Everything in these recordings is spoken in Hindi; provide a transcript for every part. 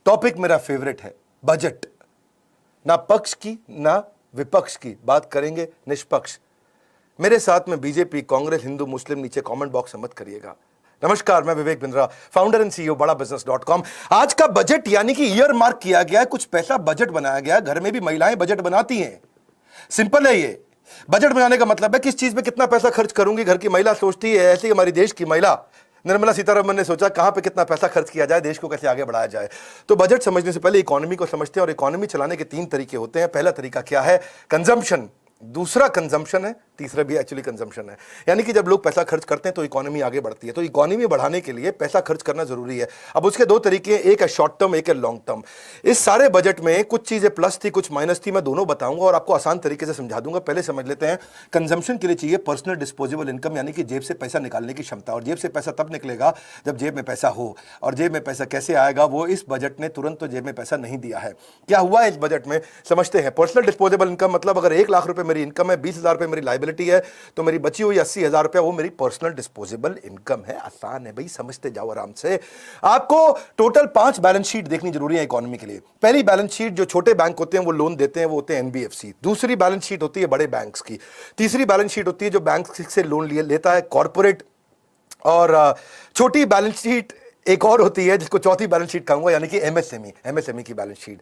टॉपिक मेरा फेवरेट है बजट। ना पक्ष की ना विपक्ष की बात करेंगे, निष्पक्ष। मेरे साथ में बीजेपी, कांग्रेस, हिंदू, मुस्लिम नीचे कमेंट बॉक्स में मत करिएगा। नमस्कार, मैं Vivek Bindra, founder and CEO बड़ाबिजनेस.com। आज का बजट यानी कि ईयर मार्क किया गया, कुछ पैसा बजट बनाया गया। घर में भी महिलाएं बजट बनाती हैं। सिंपल है ये। बजट बनाने का मतलब है किस चीज पे कितना पैसा खर्च करूंगी। घर की महिला सोचती है, ऐसे ही हमारी देश की महिला निर्मला सीतारमण ने सोचा कहां पे कितना पैसा खर्च किया जाए, देश को कैसे आगे बढ़ाया जाए। तो बजट समझने से पहले इकोनॉमी को समझते हैं, और इकोनॉमी चलाने के 3 तरीके होते हैं। पहला तरीका क्या है? कंजम्पशन। दूसरा कंजम्पशन है, तीसरा भी एक्चुअली कंजम्पशन है। यानी कि जब लोग पैसा खर्च करते हैं तो इकोनॉमी आगे बढ़ती है। तो इकोनॉमी बढ़ाने के लिए पैसा खर्च करना जरूरी है। अब उसके 2 तरीके हैं, एक है शॉर्ट टर्म, एक है लॉन्ग टर्म। इस सारे बजट में कुछ चीजें प्लस थी, कुछ माइनस थी। मैं दोनों बताऊंगा और आपको आसान तरीके से समझा दूंगा। पहले समझ लेते हैं, कंजम्पशन के लिए चाहिए पर्सनल डिस्पोजेबल इनकम, यानी कि जेब से पैसा निकालने की क्षमता। और जेब से पैसा तब निकलेगा जब जेब में पैसा हो। और जेब में पैसा कैसे आएगा, वो इस बजट ने तुरंत तो जेब में पैसा नहीं दिया है। क्या हुआ इस बजट में समझते हैं। पर्सनल डिस्पोजेबल इनकम मतलब अगर 1 लाख रुपए मेरी इनकम है, 20,000 रुपए मेरी लाइबिलिटी है, तो मेरी बची हुई 80,000 रुपए वो मेरी पर्सनल डिस्पोजेबल इनकम है। आसान है भाई, समझते जाओ आराम से। आपको टोटल 5 बैलेंस शीट देखनी जरूरी है इकोनॉमी के लिए। पहली बैलेंस शीट, जो छोटे बैंक होते हैं वो लोन देते हैं, वो होते हैं एनबीएफसी। दूसरी बैलेंस शीट होती है बड़े बैंक्स की। तीसरी बैलेंस शीट होती है जो बैंक से लोन लेता है, कॉर्पोरेट। और छोटी बैलेंस शीट एक और होती है जिसको चौथी बैलेंस शीट कहूंगा, यानी कि एमएसएमई की बैलेंस शीट।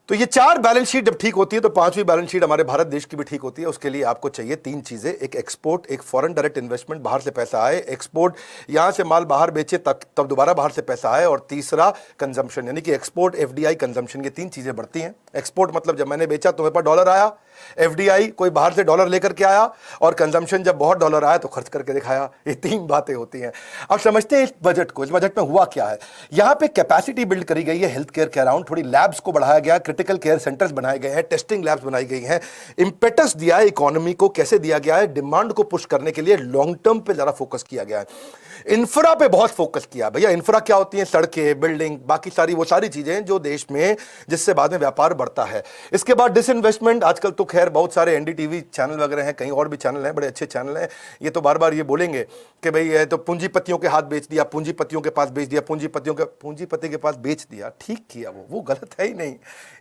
तो ये 4 बैलेंस शीट जब ठीक होती है तो 5वीं बैलेंस शीट हमारे भारत देश की भी ठीक होती है। उसके लिए आपको चाहिए 3 चीजें, एक एक्सपोर्ट, एक फॉरेन डायरेक्ट इन्वेस्टमेंट, बाहर से पैसा आए, एक्सपोर्ट यहां से माल बाहर बेचे तब दोबारा बाहर से पैसा आए, और तीसरा कंजम्पशन, यानी कि एक्सपोर्ट, एफडीआई, कंजम्पशन, ये 3 चीजें बढ़ती हैं। एक्सपोर्ट मतलब जब मैंने बेचा तो मेरे पास डॉलर आया, एफडीआई कोई बाहर से डॉलर लेकर के आया, और कंजम्पशन जब बहुत डॉलर आया तो खर्च करके दिखाया। ये 3 बातें होती हैं। अब समझते हैं इस बजट को। इस बजट में हुआ क्या है। यहां पे कैपेसिटी बिल्ड करी गई है हेल्थ केयर के अराउंड, थोड़ी लैब्स को बढ़ाया गया, क्रिटिकल केयर सेंटर्स बनाए गए हैं, टेस्टिंग लैब्स बनाई गई हैं। इंपेटस दिया है इकोनॉमी को। कैसे दिया गया है? डिमांड को पुश करने के लिए लॉन्ग टर्म पे ज्यादा फोकस किया गया है। इंफ्रा पे बहुत फोकस किया। भैया इंफ्रा क्या होती है? सड़कें, बिल्डिंग, बाकी सारी वो सारी चीजें जो देश में, जिससे बाद में व्यापार बढ़ता है। इसके बाद डिसइन्वेस्टमेंट। आजकल तो खैर बहुत सारे एनडीटीवी चैनल वगैरह हैं, कहीं और भी चैनल हैं, बड़े अच्छे चैनल हैं। ये तो बार बार ये बोलेंगे कि भाई ये तो पूंजीपतियों के हाथ बेच दिया, पूंजीपतियों के पास बेच दिया, पूंजीपति के पास बेच दिया। ठीक किया, वो गलत है ही नहीं।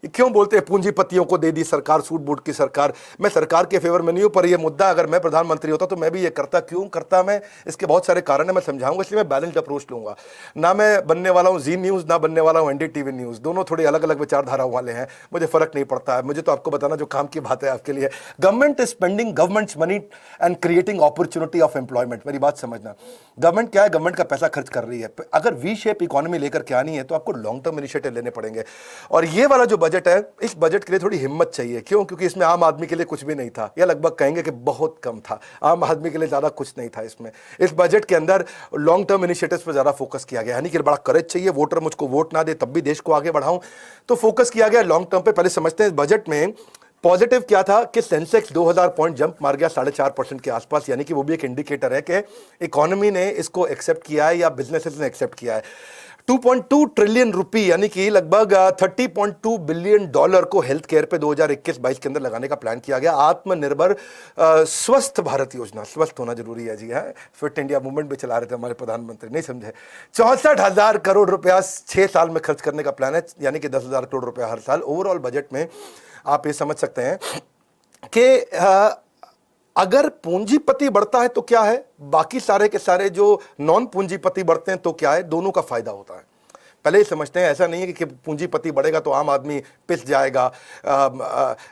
क्यों बोलते हैं पूंजीपतियों को दे दी सरकार, सूट बूट की सरकार। मैं सरकार के फेवर में नहीं हूं, पर यह मुद्दा अगर मैं प्रधानमंत्री होता तो मैं भी ये करता। क्यों करता मैं? इसके बहुत सारे कारण है, मैं समझाऊंगा, इसलिए मैं बैलेंस्ड अप्रोच लूंगा। ना मैं बनने वाला हूं जी न्यूज, ना बनने वाला हूं एनडीटीवी न्यूज। दोनों थोड़े अलग अलग विचारधाराओं वाले हैं, मुझे फर्क नहीं पड़ता है। मुझे तो आपको बताना जो काम की बात है आपके लिए। Government is spending governments money and creating opportunity of employment. मेरी बात समझना, गवर्नमेंट क्या है? गवर्नमेंट का पैसा खर्च कर रही है। अगर वी शेप इकोनॉमी लेकर के आनी है तो आपको लॉन्ग टर्म इनिशिएटिव लेने पड़ेंगे। और ये वाला जो बजट है, इस बजट के लिए थोड़ी हिम्मत चाहिए। क्यों? क्योंकि इसमें आम आदमी के लिए कुछ भी नहीं था, या लगभग कहेंगे कि बहुत कम था। आम आदमी के लिए ज्यादा कुछ नहीं था इसमें। इस बजट के अंदर लॉन्ग टर्म इनिशिएटिव्स पर ज्यादा फोकस किया गया, यानी कि बड़ा करेज चाहिए। वोटर मुझको वोट ना दे तब भी देश को आगे बढ़ाऊं, तो फोकस किया गया लॉन्ग टर्म पे। पहले समझते हैं इस बजट में पॉजिटिव क्या था कि सेंसेक्स 2000 पॉइंट जंप मार गया 4.5% के आसपास, यानी कि वो भी एक इंडिकेटर है कि इकोनॉमी ने इसको एक्सेप्ट किया है या बिजनेसेस ने एक्सेप्ट किया है। 2.2 ट्रिलियन रुपी, यानी कि लगभग $30.2 बिलियन को हेल्थ केयर पे 2021-22 के अंदर लगाने का प्लान किया गया। आत्मनिर्भर स्वस्थ भारत योजना, स्वस्थ होना जरूरी है जी। है फिट इंडिया मूवमेंट भी चला रहे थे हमारे प्रधानमंत्री, नहीं समझे। 64,000 करोड़ रुपया 6 साल में खर्च करने का प्लान है, यानी कि 10,000 करोड़ रुपया हर साल। ओवरऑल बजट में आप ये समझ सकते हैं कि अगर पूंजीपति बढ़ता है तो क्या है, बाकी सारे के सारे जो नॉन पूंजीपति बढ़ते हैं तो क्या है, दोनों का फायदा होता है। पहले ही समझते हैं, ऐसा नहीं है कि पूंजीपति बढ़ेगा तो आम आदमी पिस जाएगा,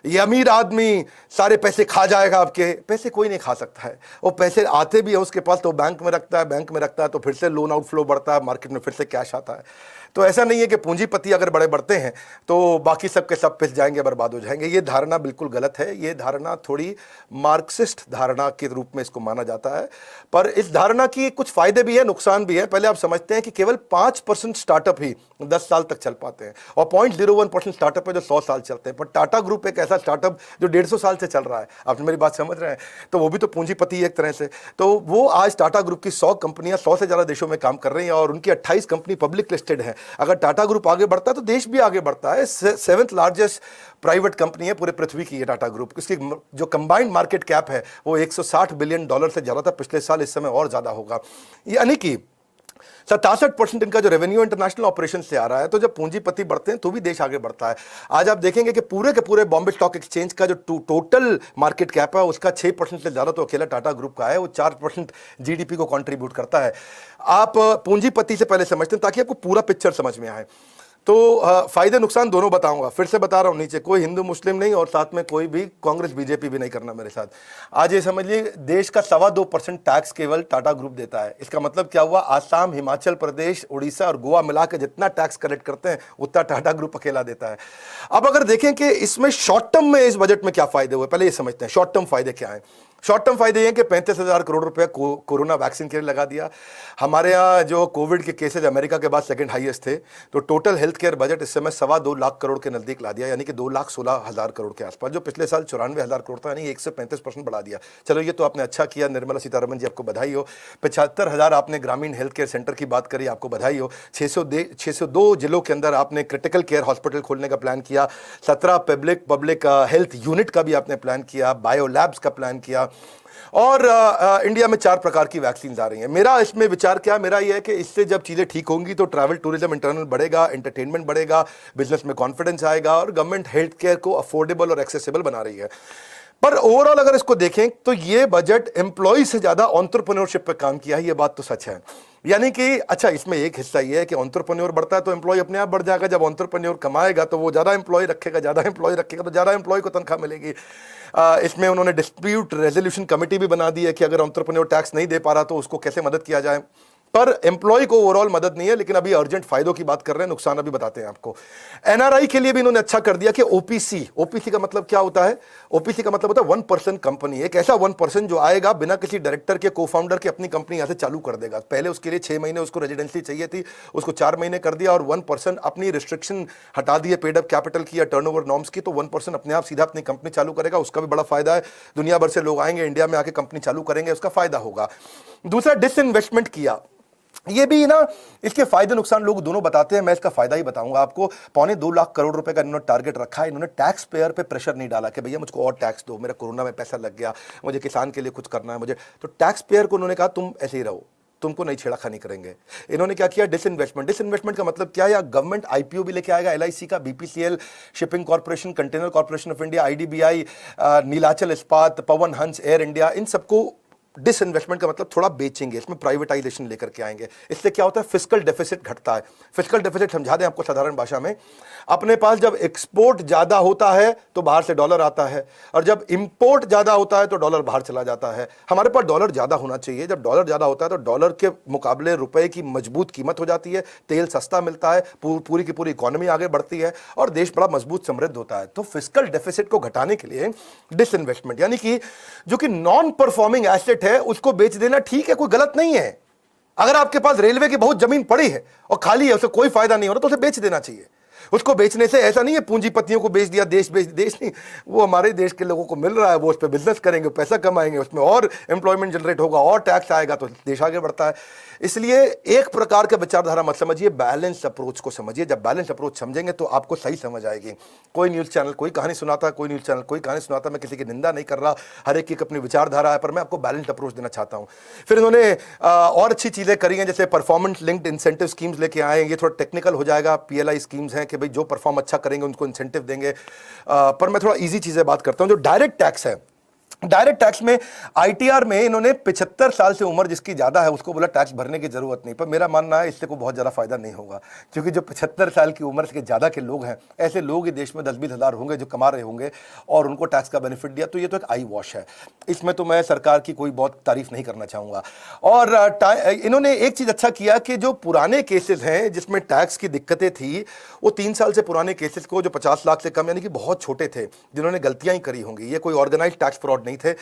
ये अमीर आदमी सारे पैसे खा जाएगा। आपके पैसे कोई नहीं खा सकता है। वो पैसे आते भी है उसके पास तो बैंक में रखता है, बैंक में रखता है तो फिर से लोन आउटफ्लो बढ़ता है, मार्केट में फिर से कैश आता है। तो ऐसा नहीं है कि पूंजीपति अगर बड़े बढ़ते हैं तो बाकी सब के सब पिस जाएंगे, बर्बाद हो जाएंगे। ये धारणा बिल्कुल गलत है। ये धारणा थोड़ी मार्क्सिस्ट धारणा के रूप में इसको माना जाता है, पर इस धारणा की कुछ फायदे भी है, नुकसान भी है। पहले आप समझते हैं कि केवल 5% स्टार्टअप ही 10 साल तक चल पाते हैं, और 0.01% स्टार्टअप है जो 100 साल चलते हैं। पर टाटा ग्रुप एक ऐसा स्टार्टअप जो 150 साल से चल रहा है। आप मेरी बात समझ रहे हैं? तो वो भी तो पूंजीपति एक तरह से। तो वो आज टाटा ग्रुप की 100 कंपनियां 100 से ज्यादा देशों में काम कर रही हैं, और उनकी 28 कंपनी पब्लिक लिस्टेड है। अगर टाटा ग्रुप आगे बढ़ता है तो देश भी आगे बढ़ता है। 7th लार्जेस्ट प्राइवेट कंपनी है पूरे पृथ्वी की ये टाटा ग्रुप। इसकी जो कंबाइंड मार्केट कैप है वो $160 बिलियन से ज्यादा था पिछले साल, इस समय और ज्यादा होगा। यानी कि 67% इनका जो रेवेन्यू इंटरनेशनल ऑपरेशन से आ रहा है। तो जब पूंजीपति बढ़ते हैं तो भी देश आगे बढ़ता है। आज आप देखेंगे कि पूरे के पूरे बॉम्बे स्टॉक एक्सचेंज का जो टोटल मार्केट कैप है उसका 6% से ज्यादा तो अकेला टाटा ग्रुप का है, वो 4% जीडीपी को कंट्रीब्यूट करता है। आप पूंजीपति से पहले समझते हैं ताकि आपको पूरा पिक्चर समझ में आए। तो फायदे नुकसान दोनों बताऊंगा, फिर से बता रहा हूं, नीचे कोई हिंदू मुस्लिम नहीं और साथ में कोई भी कांग्रेस बीजेपी भी नहीं करना मेरे साथ। आज ये समझिए देश का 2.25% टैक्स केवल टाटा ग्रुप देता है। इसका मतलब क्या हुआ, आसाम, हिमाचल प्रदेश, उड़ीसा और गोवा मिला के जितना टैक्स कलेक्ट करते हैं उतना टाटा ग्रुप अकेला देता है। अब अगर देखें कि इसमें शॉर्ट टर्म में इस बजट में क्या फायदे हुए, पहले ये समझते हैं शॉर्ट टर्म फायदे क्या है। शॉर्ट टर्म फायदे ये कि 35,000 करोड़ रुपया कोरोना वैक्सीन के लिए लगा दिया। हमारे यहाँ जो कोविड के केसेज अमेरिका के बाद सेकंड हाईएस्ट थे, तो टोटल हेल्थ केयर बजट इस समय 2.25 लाख करोड़ के नजदीक ला दिया, यानी कि 2,16,000 करोड़ के आसपास, जो पिछले साल 94,000 करोड़ था, यानी 135% बढ़ा दिया। चलो ये तो आपने अच्छा किया, निर्मला सीतारमण जी आपको बधाई हो। 75,000 आपने ग्रामीण हेल्थ केयर सेंटर की बात करी, आपको बधाई हो। 602 जिलों के अंदर आपने क्रिटिकल केयर हॉस्पिटल खोलने का प्लान किया। 17 पब्लिक हेल्थ यूनिट का भी आपने प्लान किया, बायो लैब्स का प्लान किया। और इंडिया में 4 प्रकार की वैक्सीन आ रही हैं। मेरा इसमें विचार क्या, मेरा यह है कि इससे जब चीज़ें ठीक होंगी तो ट्रैवल टूरिज्म इंटरनल बढ़ेगा, एंटरटेनमेंट बढ़ेगा, बिजनेस में कॉन्फिडेंस आएगा और गवर्नमेंट हेल्थ केयर को अफोर्डेबल और एक्सेसिबल बना रही है। पर ओवरऑल अगर इसको देखें तो ये बजट एम्प्लॉय से ज्यादा एंटरप्रेन्योरशिप पे काम किया है, ये बात तो सच है। यानी कि अच्छा, इसमें एक हिस्सा ये है कि एंटरप्रेन्योर बढ़ता है तो एम्प्लॉय अपने आप बढ़ जाएगा। जब एंटरप्रेन्योर कमाएगा तो वो ज्यादा एम्प्लॉय रखेगा, ज्यादा एम्प्लॉय रखेगा तो ज्यादा एम्प्लॉय को तनख्वाह मिलेगी। इसमें उन्होंने डिस्प्यूट रेजोल्यूशन कमेटी भी बना दी है कि अगर एंटरप्रेन्योर टैक्स नहीं दे पा रहा तो उसको कैसे मदद किया जाए। पर एम्प्लॉय को ओवरऑल मदद नहीं है, लेकिन अभी अर्जेंट फायदों की बात कर रहे हैं, नुकसान अभी बताते हैं आपको। एनआरआई के लिए भी इन्होंने अच्छा कर दिया कि ओपीसी का मतलब क्या होता है, ओपीसी का मतलब होता है 1% कंपनी, एक ऐसा 1% जो आएगा बिना किसी डायरेक्टर के, को फाउंडर के, अपनी कंपनी यहां से चालू कर देगा। पहले उसके लिए 6 महीने उसको रेजिडेंसी चाहिए थी, उसको 4 महीने कर दिया और 1% अपनी रिस्ट्रिक्शन हटा दी है पेड अप कैपिटल की या टर्नओवर नॉर्म्स की, तो 1% अपने आप सीधा अपनी कंपनी चालू करेगा। उसका भी बड़ा फायदा है, दुनिया भर से लोग आएंगे इंडिया में आके कंपनी चालू करेंगे, उसका फायदा होगा। दूसरा, डिसइन्वेस्टमेंट किया, ये भी ना, इसके फायदे नुकसान लोग दोनों बताते हैं, मैं इसका फायदा ही बताऊंगा आपको। 2.25 लाख करोड़ रुपए का इन्होंने टारगेट रखा है। इन्होंने टैक्स पेयर पे प्रेशर नहीं डाला कि भैया मुझको और टैक्स दो, मेरा कोरोना में पैसा लग गया, मुझे किसान के लिए कुछ करना है मुझे, तो टैक्स पेयर को उन्होंने कहा तुम ऐसे ही रहो, तुमको नहीं छेड़ाखानी करेंगे। इन्होंने क्या किया, डिसइन्वेस्टमेंट का मतलब क्या है, या गवर्नमेंट आईपीओ भी लेके आएगा, एलआईसी का, BPCL, shipping corporation, container corporation of India, IDBI, Nilachal इस्पात, पवन हंस, एयर इंडिया, इन सबको डिसइन्वेस्टमेंट का मतलब थोड़ा बेचेंगे, इसमें प्राइवेटाइजेशन लेकर के आएंगे। इससे क्या होता है, फिस्कल डेफिसिट घटता है। फिस्कल डेफिसिट समझा दें आपको साधारण भाषा में, अपने पास जब एक्सपोर्ट ज्यादा होता है तो बाहर से डॉलर आता है, और जब इंपोर्ट ज्यादा होता है तो डॉलर बाहर चला जाता है। हमारे पास डॉलर ज्यादा होना चाहिए, जब डॉलर ज्यादा होता है तो डॉलर के मुकाबले रुपए की मजबूत कीमत हो जाती है, तेल सस्ता मिलता है, पूरी की पूरी इकोनॉमी आगे बढ़ती है और देश बड़ा मजबूत समृद्ध होता है। तो फिस्कल डेफिसिट को घटाने के लिए डिसइन्वेस्टमेंट, यानी कि जो कि नॉन परफॉर्मिंग एसेट है उसको बेच देना ठीक है, कोई गलत नहीं है। अगर आपके पास रेलवे की बहुत जमीन पड़ी है और खाली है, उसे कोई फायदा नहीं हो रहा, तो उसे बेच देना चाहिए। उसको बेचने से ऐसा नहीं है पूंजीपतियों को बेच दिया, देश नहीं, वो हमारे देश के लोगों को मिल रहा है, वो उस पर बिजनेस करेंगे, पैसा कमाएंगे, उसमें और एम्प्लॉयमेंट जनरेट होगा और टैक्स आएगा तो देश आगे बढ़ता है। इसलिए एक प्रकार का विचारधारा मत समझिए, बैलेंस अप्रोच को समझिए। जब बैलेंस अप्रोच समझेंगे तो आपको सही समझ आएगी। कोई न्यूज़ चैनल कोई कहानी सुनाता है, कोई न्यूज़ चैनल कोई कहानी सुनाता है, मैं किसी की निंदा नहीं कर रहा, हर एक की अपनी विचारधारा है, पर मैं आपको बैलेंस अप्रोच देना चाहता हूं। फिर इन्होंने और अच्छी चीजें करी हैं, जैसे परफॉर्मेंस लिंक्ड इंसेंटिव स्कीम्स लेके आए। ये थोड़ा टेक्निकल हो जाएगा, पीएलआई स्कीम्स हैं कि भाई जो परफॉर्म अच्छा करेंगे उनको इंसेंटिव देंगे। पर मैं थोड़ा इजी चीजें बात करता हूं। जो डायरेक्ट टैक्स है, डायरेक्ट टैक्स में आईटीआर में इन्होंने 75 साल से उम्र जिसकी ज्यादा है उसको बोला टैक्स भरने की जरूरत नहीं। पर मेरा मानना है इससे कोई बहुत ज्यादा फायदा नहीं होगा, क्योंकि जो 75 साल की उम्र से ज्यादा के लोग हैं, ऐसे लोग ही देश में 10-20 हजार होंगे जो कमा रहे होंगे और उनको टैक्स का बेनिफिट दिया, तो ये तो एक आई वॉश है। इसमें तो मैं सरकार की कोई बहुत तारीफ नहीं करना चाहूंगा। और इन्होंने एक चीज अच्छा किया कि जो पुराने केसेस हैं जिसमें टैक्स की दिक्कतें थी, वो 3 साल से पुराने केसेस को, जो 50 लाख से कम यानी कि बहुत छोटे थे, जिन्होंने गलतियां ही करी होंगी, ये कोई ऑर्गेनाइज टैक्स फ्रॉड नहीं थे।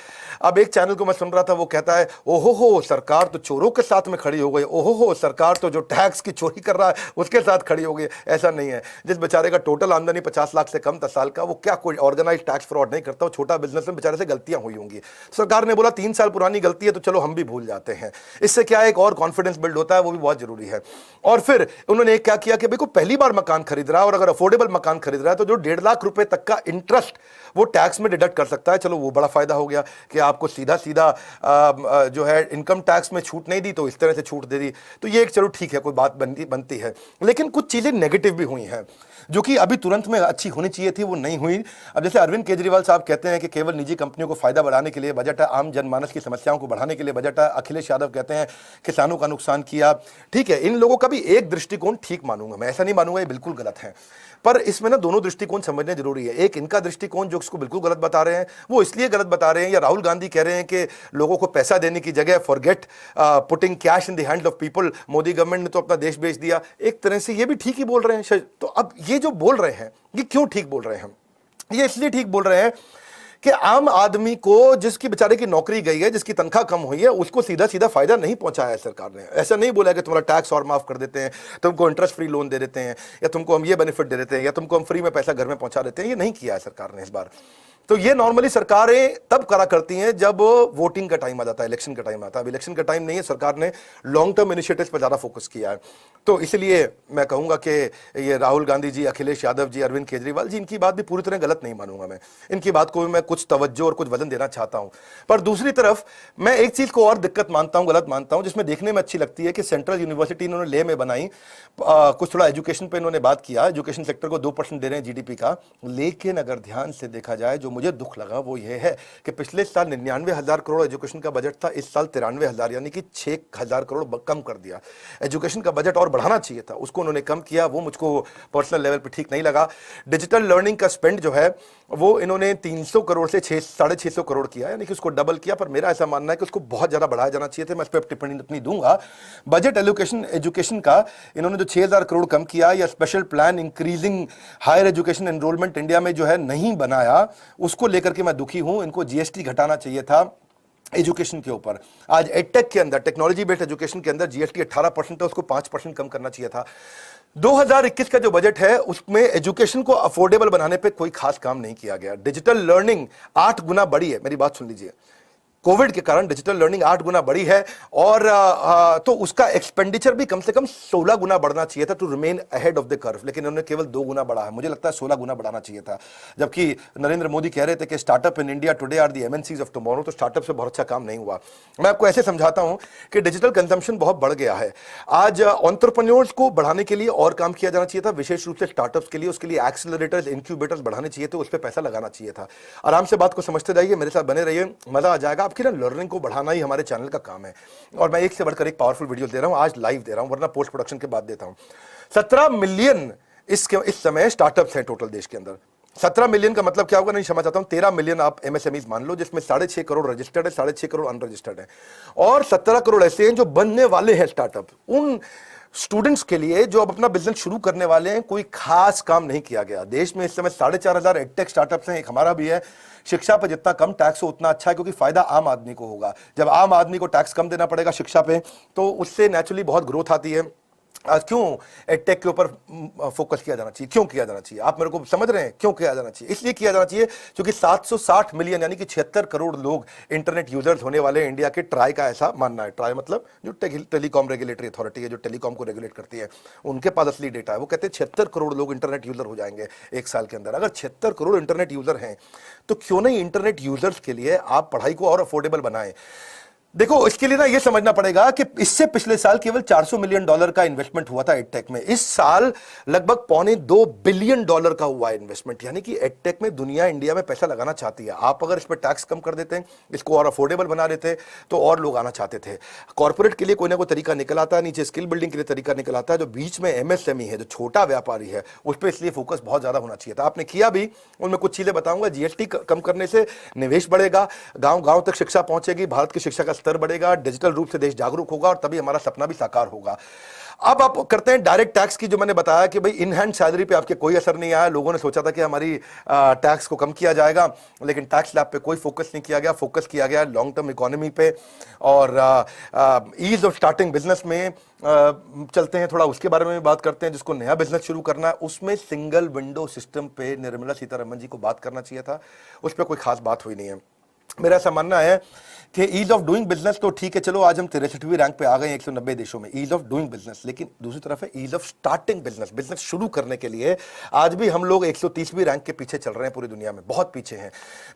अब एक चैनल को मैं सुन रहा था, वो कहता है ओहो हो सरकार तो चोरों के साथ में खड़ी हो गई, ओहो हो सरकार तो जो टैक्स की चोरी कर रहा है उसके साथ खड़ी हो गई। ऐसा नहीं है। जिस बेचारे का टोटल आमदनी 50 लाख से कम 10 साल का, वो क्या कोई ऑर्गेनाइज टैक्स फ्रॉड नहीं करता, वो छोटा बिजनेस में बेचारे से गलतियां हुई होंगी। सरकार ने बोला 3 साल पुरानी गलती है तो चलो हम भी भूल जाते हैं। इससे क्या है, एक और कॉन्फिडेंस बिल्ड होता है, वो भी बहुत जरूरी है। और फिर उन्होंने क्या किया कि भाई को पहली बार मकान खरीद रहा है और अगर अफोर्डेबल मकान खरीद रहा है तो जो 1.5 लाख रुपए तक का इंटरेस्ट वो टैक्स में डिडक्ट कर सकता है। चलो वो बड़ा फायदा हो गया कि आपको सीधा सीधा जो है इनकम टैक्स में छूट नहीं दी तो इस तरह से छूट दे दी। तो ये एक चलो ठीक है, कोई बात बनती है, लेकिन कुछ चीज़ें नेगेटिव भी हुई हैं जो कि अभी तुरंत में अच्छी होनी चाहिए थी, वो नहीं हुई। अब जैसे अरविंद केजरीवाल साहब कहते हैं कि केवल निजी कंपनियों को फायदा बढ़ाने के लिए बजट है, आम जनमानस की समस्याओं को बढ़ाने के लिए बजट है। अखिलेश यादव कहते हैं किसानों का नुकसान किया। ठीक है, इन लोगों का भी एक दृष्टिकोण ठीक मानूंगा मैं, ऐसा नहीं मानूंगा ये बिल्कुल गलत है, पर इसमें ना दोनों दृष्टिकोण समझने जरूरी है। एक इनका दृष्टिकोण जो इसको बिल्कुल गलत बता रहे हैं, वो इसलिए गलत बता रहे हैं, या राहुल गांधी कह रहे हैं कि लोगों को पैसा देने की जगह forget putting cash in the hands of people, Modi government ने तो अपना देश बेच दिया। एक तरह से ये भी ठीक ही बोल रहे हैं। तो अब ये जो बोल रहे हैं ये क्यों ठीक बोल रहे हैं? ये इसलिए ठीक बोल रहे हैं कि आम आदमी को, जिसकी बेचारे की नौकरी गई है, जिसकी तनख्वाह कम हुई है, उसको सीधा सीधा फायदा नहीं पहुंचाया है सरकार ने। ऐसा नहीं बोला कि तुम्हारा टैक्स और माफ कर देते हैं, तुमको इंटरेस्ट फ्री लोन दे देते हैं, या तुमको हम ये बेनिफिट दे देते हैं, या तुमको हम फ्री में पैसा घर में पहुंचा देते हैं। ये नहीं किया है सरकार ने इस बार। तो ये नॉर्मली सरकारें तब करा करती हैं जब वोटिंग का टाइम आ जाता है, इलेक्शन का टाइम आता है। अब इलेक्शन का टाइम नहीं है, सरकार ने लॉन्ग टर्म इनिशिएटिव्स पर ज्यादा फोकस किया है। तो इसलिए मैं कहूंगा कि ये राहुल गांधी जी, अखिलेश यादव जी, अरविंद केजरीवाल जी, इनकी बात भी पूरी तरह गलत नहीं मानूंगा मैं। इनकी बात को भी मैं कुछ तवज्जो और कुछ वजन देना चाहता हूं। पर दूसरी तरफ मैं एक चीज को और दिक्कत मानता हूं, गलत मानता हूं, जिसमें देखने में अच्छी लगती है कि सेंट्रल यूनिवर्सिटी इन्होंने ले में बनाई, कुछ थोड़ा एजुकेशन पे इन्होंने बात किया, एजुकेशन सेक्टर को 2% दे रहे हैं जीडीपी का। लेकिन अगर ध्यान से देखा जाए, जो मुझे दुख लगा वो ये है कि पिछले साल 99,000 करोड़ एजुकेशन का बजट था, इस साल 93,000 यानी कि 6,000 करोड़ कम कर दिया। एजुकेशन का बजट और बढ़ाना चाहिए था, उसको उन्होंने कम किया, वो मुझको पर्सनल लेवल पे ठीक नहीं लगा। डिजिटल लर्निंग का स्पेंड जो है वो इन्होंने 300 करोड़ से 650 करोड़ किया, यानी कि उसको डबल किया। पर मेरा ऐसा मानना है कि उसको बहुत ज्यादा बढ़ाया जाना चाहिए था। मैं इस पर टिप्पणी अपनी दूंगा। बजट एलोकेशन एजुकेशन का इन्होंने जो 6,000 करोड़ कम किया, या special plan increasing higher education enrollment India में जो है नहीं बनाया, उसको लेकर के मैं दुखी हूं। इनको जीएसटी घटाना चाहिए था एजुकेशन के ऊपर। आज एडटेक के अंदर, टेक्नोलॉजी बेस्ड एजुकेशन के अंदर जीएसटी 18% है, उसको 5% कम करना चाहिए था। 2021 का जो बजट है उसमें एजुकेशन को अफोर्डेबल बनाने पे कोई खास काम नहीं किया गया। डिजिटल लर्निंग 8 गुना बढ़ी है, मेरी बात सुन लीजिए, कोविड के कारण डिजिटल लर्निंग 8 गुना बढ़ी है, और तो उसका एक्सपेंडिचर भी कम से कम 16 गुना बढ़ना चाहिए था, to remain ahead of the curve. लेकिन उन्होंने केवल 2 गुना बढ़ा है, मुझे लगता है 16 गुना बढ़ाना चाहिए था। जबकि नरेंद्र मोदी कह रहे थे कि startup in India today are the MNCs of tomorrow, तो स्टार्टअप से बहुत अच्छा काम नहीं हुआ। मैं आपको ऐसे समझाता हूं कि डिजिटल कंजम्पशन बहुत बढ़ गया है। आज एंटरप्रेन्योर्स को बढ़ाने के लिए और काम किया जाना चाहिए था, विशेष रूप से स्टार्टअप्स के लिए। उसके लिए एक्सेलरेटर्स, इंक्यूबेटर्स बढ़ाने चाहिए थे, उस पर पैसा लगाना चाहिए था। आराम से बात को समझते जाइए, मेरे साथ बने रहिए, मजा आ जाएगा। आपकी ना लर्निंग को बढ़ाना ही हमारे चैनल का काम है, और मैं एक से बढ़कर एक पावरफुल वीडियो दे रहा हूं। आज लाइव दे रहा हूं, वरना पोस्ट प्रोडक्शन के बाद देता हूं। 17 मिलियन इस समय स्टार्टअप्स हैं टोटल देश के अंदर। 17 मिलियन का मतलब क्या होगा नहीं समझ आता हूं। 13 मिलियन आप एमएसएमईज मान लो, जिसमें 6.5 करोड़ रजिस्टर्ड है, 6.5 करोड़ अनरजिस्टर्ड है, और 17 करोड़ ऐसे हैं जो बनने वाले हैं स्टार्टअप। उन स्टूडेंट्स के लिए जो अब अपना बिजनेस शुरू करने वाले हैं, कोई खास काम नहीं किया गया। देश में इस समय 4,500 एडटेक स्टार्टअप्स हैं, एक हमारा भी है। शिक्षा पर जितना कम टैक्स हो उतना अच्छा है, क्योंकि फायदा आम आदमी को होगा। जब आम आदमी को टैक्स कम देना पड़ेगा शिक्षा पे, तो उससे नेचुरली बहुत ग्रोथ आती है। आज क्यों एडटेक के ऊपर फोकस किया जाना चाहिए, क्यों किया जाना चाहिए, आप मेरे को समझ रहे हैं क्यों किया जाना चाहिए? इसलिए किया जाना चाहिए क्योंकि 760 मिलियन यानी कि 76 करोड़ लोग इंटरनेट यूजर्स होने वाले हैं इंडिया के। ट्राई का ऐसा मानना है, ट्राई मतलब जो टेलीकॉम रेगुलेटरी अथॉरिटी है, जो टेलीकॉम को रेगुलेट करती है, उनके पास असली डेटा है। वो कहते हैं 76 करोड़ लोग इंटरनेट यूजर हो जाएंगे एक साल के अंदर। अगर 76 करोड़ इंटरनेट यूजर हैं, तो क्यों नहीं इंटरनेट यूजर्स के लिए आप पढ़ाई को और अफोर्डेबल बनाएं? देखो, इसके लिए ना ये समझना पड़ेगा कि इससे पिछले साल केवल $400 मिलियन का इन्वेस्टमेंट हुआ था एडटेक में। इस साल लगभग $2.25 बिलियन का हुआ है इन्वेस्टमेंट। यानी कि एडटेक में दुनिया इंडिया में पैसा लगाना चाहती है। आप अगर इस पर टैक्स कम कर देते हैं, इसको और अफोर्डेबल बना देते, तो और लोग आना चाहते थे। कॉर्पोरेट के लिए कोई ना कोई तरीका निकल आता है, नीचे स्किल बिल्डिंग के लिए तरीका निकल आता है, जो बीच में एमएसएमई है, जो छोटा व्यापारी है, उस पर इसलिए फोकस बहुत ज्यादा होना चाहिए था। आपने किया भी, उनमें कुछ चीजें बताऊंगा। जीएसटी कम करने से निवेश बढ़ेगा, गांव गांव तक शिक्षा पहुंचेगी, भारत की शिक्षा का स्तर बढ़ेगा, डिजिटल रूप से देश जागरूक होगा, और तभी हमारा सपना भी साकार होगा। अब आप करते हैं डायरेक्ट टैक्स की, जो मैंने बताया कि भाई इन हैंड सैलरी पे आपके कोई असर नहीं आया। लोगों ने सोचा था कि हमारी टैक्स को कम किया जाएगा, लेकिन टैक्स स्लैब पे कोई फोकस नहीं किया गया। फोकस किया गया लॉन्ग टर्म इकोनॉमी पे, और ईज ऑफ स्टार्टिंग बिजनेस में चलते हैं, थोड़ा उसके बारे में भी बात करते हैं। जिसको नया बिजनेस शुरू करना है, उसमें सिंगल विंडो सिस्टम पे निर्मला सीतारमण जी को बात करना चाहिए था, उस पर कोई खास बात हुई नहीं है। मेरा ऐसा मानना है कि ईज ऑफ डूइंग बिजनेस तो ठीक है, चलो आज हम 63वीं रैंक पे आ गए 190 देशों में, ईज ऑफ डूइंग बिजनेस। लेकिन दूसरी तरफ है ease of starting business, business शुरू करने के लिए आज भी हम लोग 130वीं रैंक के पीछे चल रहे हैं, पूरी दुनिया में बहुत पीछे हैं।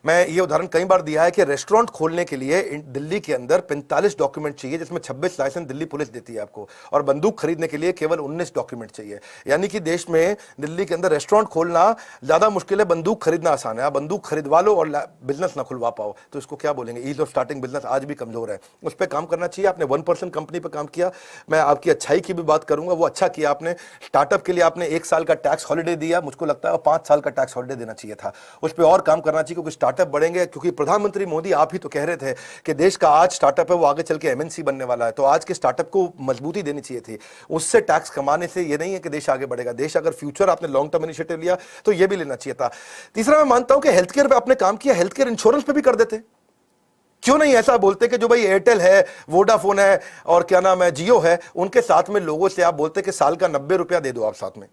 मैं ये उदाहरण कई बार दिया है कि रेस्टोरेंट खोलने के लिए दिल्ली के अंदर 45 डॉक्यूमेंट चाहिए, जिसमें 26 लाइसेंस दिल्ली पुलिस देती है आपको, और बंदूक खरीदने के लिए केवल 19 डॉक्यूमेंट चाहिए। यानी कि देश में दिल्ली के अंदर रेस्टोरेंट खोलना ज्यादा मुश्किल है, बंदूक खरीदना आसान है। आप बंदूक खरीदवा लो और बिजनेस ना खुलवा पाओ तो इसको क्या बोलेंगे? ईज ऑफ स्टार्टिंग बिजनेस आज भी कमजोर है, उस पर काम करना चाहिए। आपने 1% कंपनी पर काम किया, मैं आपकी अच्छाई की भी बात करूंगा, वो अच्छा किया आपने। स्टार्टअप के लिए आपने 1 साल का टैक्स हॉलिडे दिया, मुझको लगता है 5 साल का टैक्स हॉलिडे देना चाहिए था, उस पर और काम करना चाहिए, क्योंकि स्टार्टअप बढ़ेंगे। क्योंकि प्रधानमंत्री मोदी आप ही तो कह रहे थे कि देश का आज स्टार्टअप है वो आगे चल के एमएनसी बनने वाला है, तो आज के स्टार्टअप को मजबूती देनी चाहिए थी। उससे टैक्स कमाने से ये नहीं है कि देश आगे बढ़ेगा। देश अगर फ्यूचर आपने लॉन्ग टर्म इनिशिएटिव लिया तो ये भी लेना चाहिए था। तीसरा, मैं मानता हूं कि हेल्थ केयर पे आपने काम किया, हेल्थ केयर इंश्योरेंस पे भी कर देते। क्यों नहीं ऐसा बोलते कि जो भाई एयरटेल है, वोडाफोन है और क्या नाम है जियो है, उनके साथ में लोगों से आप बोलते कि साल का 90 रुपया दे दो आप साथ में,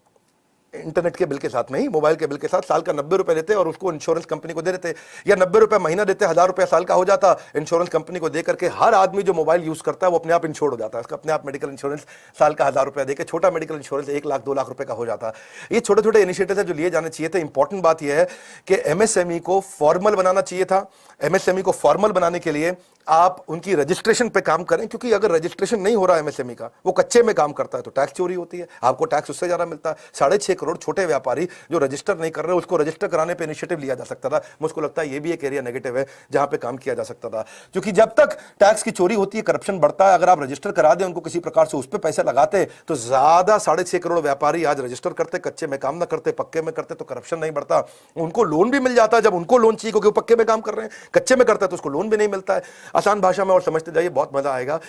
इंटरनेट के बिल के साथ में ही, मोबाइल के बिल के साथ साल का 90 रुपए देते और उसको इंश्योरेंस कंपनी को दे देते, या 90 रुपए महीना देते, 1000 रुपया साल का हो जाता, इंश्योरेंस कंपनी को दे करके हर आदमी जो मोबाइल यूज करता है वो अपने आप इंश्योर्ड हो जाता है, उसका अपने आप मेडिकल इंश्योरेंस साल का 1000 रुपया देकर छोटा मेडिकल इंश्योरेंस 1 लाख 2 लाख रुपए का हो जाता। ये छोटे छोटे इनिशिएटिव है जो लिए जाने चाहिए थे। इंपॉर्टेंट बात यह है कि एमएसएमई को फॉर्मल बनाना चाहिए था। एमएसएमई को फॉर्मल बनाने के लिए आप उनकी रजिस्ट्रेशन पे काम करें, क्योंकि अगर रजिस्ट्रेशन नहीं हो रहा है एमएसएमई का, वो कच्चे में काम करता है तो टैक्स चोरी होती है, आपको टैक्स उससे ज्यादा मिलता है। 6.5 करोड़ छोटे व्यापारी जो रजिस्टर नहीं कर रहे, उसको रजिस्टर कराने पे इनिशिएटिव लिया जा सकता था। मुझको लगता है ये भी एक एरिया नेगेटिव है जहां पे काम किया जा सकता था, क्योंकि जब तक टैक्स की चोरी होती है, करप्शन बढ़ता है। अगर आप रजिस्टर करा दें उनको किसी प्रकार से, उस पर पैसे लगाते तो ज्यादा 6.5 करोड़ व्यापारी आज रजिस्टर करते, कच्चे में काम ना करते, पक्के में करते, तो करप्शन नहीं बढ़ता। उनको लोन भी मिल जाता है जब उनको लोन चाहिए, क्योंकि वो पक्के में काम कर रहे हैं, कच्चे में करता है तो उसको लोन भी नहीं मिलता है। आसान भाषा में और समझते जाइए, बहुत मजा आएगा।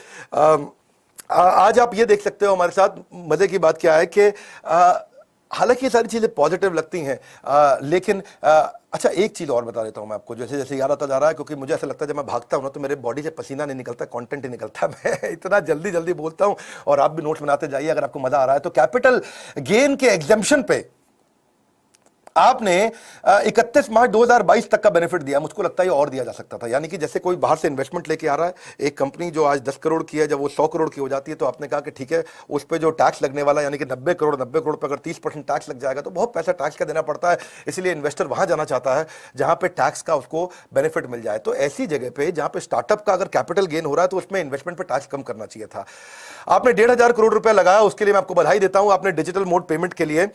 आज आप ये देख सकते हो हमारे साथ, मजे की बात क्या है कि हालांकि ये सारी चीजें पॉजिटिव लगती हैं, लेकिन अच्छा एक चीज और बता देता हूं मैं आपको, जैसे जैसे याद आता जा रहा है, क्योंकि मुझे ऐसा लगता है जब मैं भागता हूं ना तो मेरे बॉडी से पसीना नहीं निकलता, कंटेंट ही निकलता। मैं इतना जल्दी जल्दी बोलता हूं और आप भी नोट्स बनाते जाइए अगर आपको मजा आ रहा है तो। कैपिटल गेन के एग्जम्पशन पे आपने 31 मार्च 2022 तक का बेनिफिट दिया, मुझको लगता है ये और दिया जा सकता था। यानी कि जैसे कोई बाहर से इन्वेस्टमेंट लेके आ रहा है, एक कंपनी जो आज 10 करोड़ की है, जब वो 100 करोड़ की हो जाती है तो आपने कहा कि ठीक है उस पर जो टैक्स लगने वाला, यानी कि 90 करोड़ पर अगर 30% टैक्स लग जाएगा तो बहुत पैसा टैक्स का देना पड़ता है, इसलिए इन्वेस्टर वहां जाना चाहता है जहां पे टैक्स का उसको बेनिफिट मिल जाए। तो ऐसी जगह पे जहां पे स्टार्टअप का अगर कैपिटल गेन हो रहा है तो उसमें इन्वेस्टमेंट पर टैक्स कम करना चाहिए था। आपने 1,500 करोड़ रुपया लगाया, उसके लिए मैं आपको बधाई देता हूं। आपने डिजिटल मोड पेमेंट के लिए